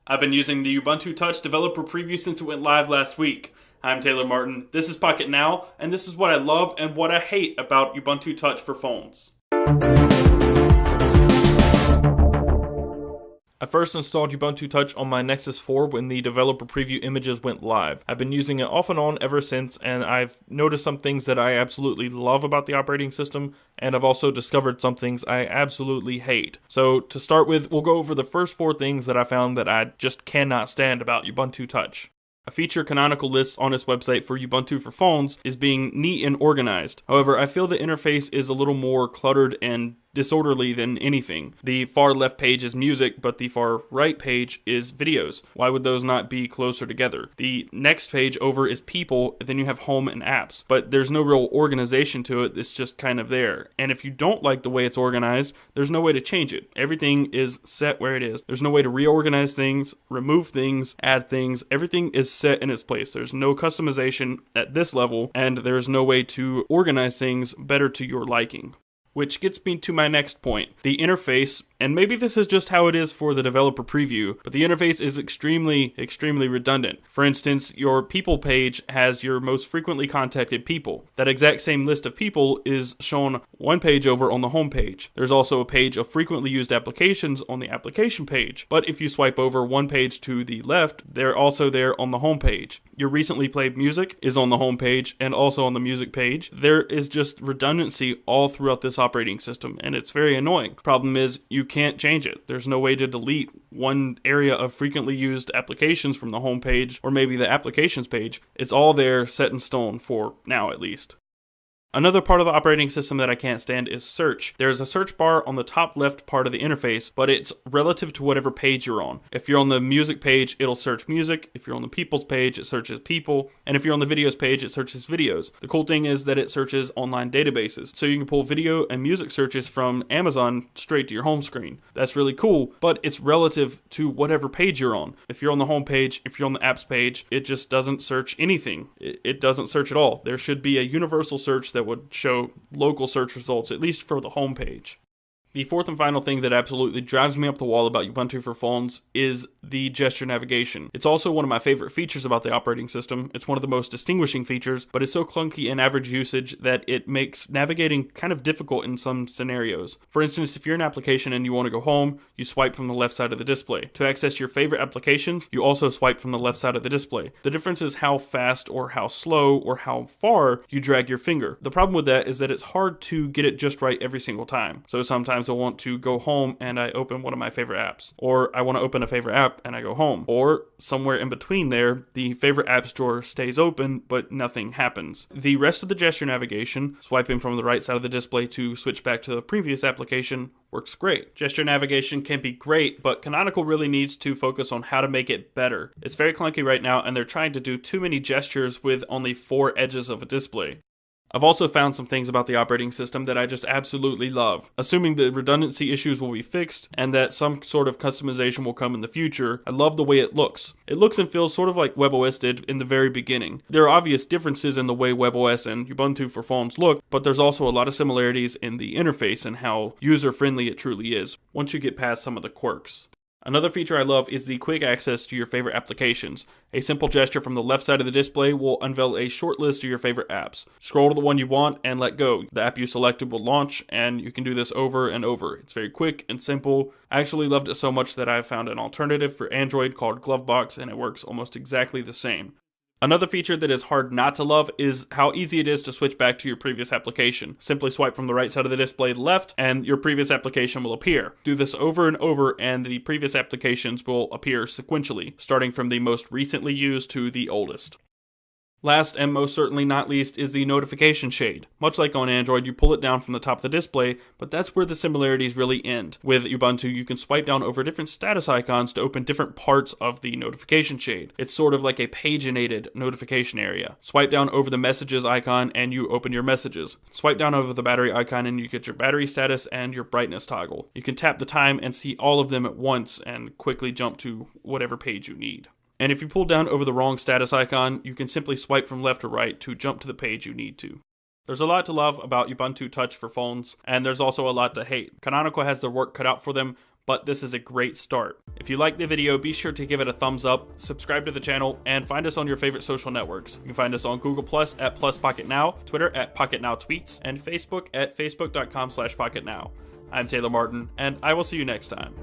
I've been using the Ubuntu Touch developer preview since it went live last week. I'm Taylor Martin, this is Pocket Now, and this is what I love and what I hate about Ubuntu Touch for phones. I first installed Ubuntu Touch on my Nexus 4 when the developer preview images went live. I've been using it off and on ever since, and I've noticed some things that I absolutely love about the operating system, and I've also discovered some things I absolutely hate. So to start with, we'll go over the first 4 things that I found that I just cannot stand about Ubuntu Touch. A feature Canonical lists on its website for Ubuntu for phones is being neat and organized. However, I feel the interface is a little more cluttered and disorderly than anything. The far left page is music, but the far right page is videos. Why would those not be closer together? The next page over is people, then you have home and apps, but there's no real organization to it. It's just kind of there. And if you don't like the way it's organized, there's no way to change it. Everything is set where it is. There's no way to reorganize things, remove things, add things. Everything is set in its place. There's no customization at this level, and there's no way to organize things better to your liking. Which gets me to my next point. The interface, and maybe this is just how it is for the developer preview, but the interface is extremely redundant. For instance, your people page has your most frequently contacted people. That exact same list of people is shown one page over on the home page. There's also a page of frequently used applications on the application page, but if you swipe over one page to the left, they're also there on the home page. Your recently played music is on the home page and also on the music page. There is just redundancy all throughout this operating system, and it's very annoying. Problem is, you can't change it. There's no way to delete one area of frequently used applications from the home page, or maybe the applications page. It's all there, set in stone, for now at least. Another part of the operating system that I can't stand is search. There's a search bar on the top left part of the interface, but it's relative to whatever page you're on. If you're on the music page, it'll search music. If you're on the people's page, it searches people. And if you're on the videos page, it searches videos. The cool thing is that it searches online databases. So you can pull video and music searches from Amazon straight to your home screen. That's really cool, but it's relative to whatever page you're on. If you're on the home page, if you're on the apps page, it just doesn't search anything. It doesn't search at all. There should be a universal search that would show local search results, at least for the home page. The fourth and final thing that absolutely drives me up the wall about Ubuntu for phones is the gesture navigation. It's also one of my favorite features about the operating system. It's one of the most distinguishing features, but it's so clunky in average usage that it makes navigating kind of difficult in some scenarios. For instance, if you're in an application and you want to go home, you swipe from the left side of the display. To access your favorite applications, you also swipe from the left side of the display. The difference is how fast or how slow or how far you drag your finger. The problem with that is that it's hard to get it just right every single time. So sometimes I want to go home and I open one of my favorite apps, or I want to open a favorite app and I go home, or somewhere in between there, the favorite app store stays open but nothing happens. The rest of the gesture navigation, swiping from the right side of the display to switch back to the previous application, works great. Gesture navigation can be great, but Canonical really needs to focus on how to make it better. It's very clunky right now, and they're trying to do too many gestures with only 4 edges of a display. I've also found some things about the operating system that I just absolutely love. Assuming the redundancy issues will be fixed and that some sort of customization will come in the future, I love the way it looks. It looks and feels sort of like WebOS did in the very beginning. There are obvious differences in the way WebOS and Ubuntu for phones look, but there's also a lot of similarities in the interface and how user-friendly it truly is, once you get past some of the quirks. Another feature I love is the quick access to your favorite applications. A simple gesture from the left side of the display will unveil a short list of your favorite apps. Scroll to the one you want and let go. The app you selected will launch, and you can do this over and over. It's very quick and simple. I actually loved it so much that I found an alternative for Android called Glovebox, and it works almost exactly the same. Another feature that is hard not to love is how easy it is to switch back to your previous application. Simply swipe from the right side of the display left and your previous application will appear. Do this over and over and the previous applications will appear sequentially, starting from the most recently used to the oldest. Last and most certainly not least is the notification shade. Much like on Android, you pull it down from the top of the display, but that's where the similarities really end. With Ubuntu, you can swipe down over different status icons to open different parts of the notification shade. It's sort of like a paginated notification area. Swipe down over the messages icon and you open your messages. Swipe down over the battery icon and you get your battery status and your brightness toggle. You can tap the time and see all of them at once and quickly jump to whatever page you need. And if you pull down over the wrong status icon, you can simply swipe from left to right to jump to the page you need to. There's a lot to love about Ubuntu Touch for phones, and there's also a lot to hate. Canonical has their work cut out for them, but this is a great start. If you liked the video, be sure to give it a thumbs up, subscribe to the channel, and find us on your favorite social networks. You can find us on Google Plus at +PocketNow, Twitter at PocketNowTweets, and Facebook at facebook.com/PocketNow. I'm Taylor Martin, and I will see you next time.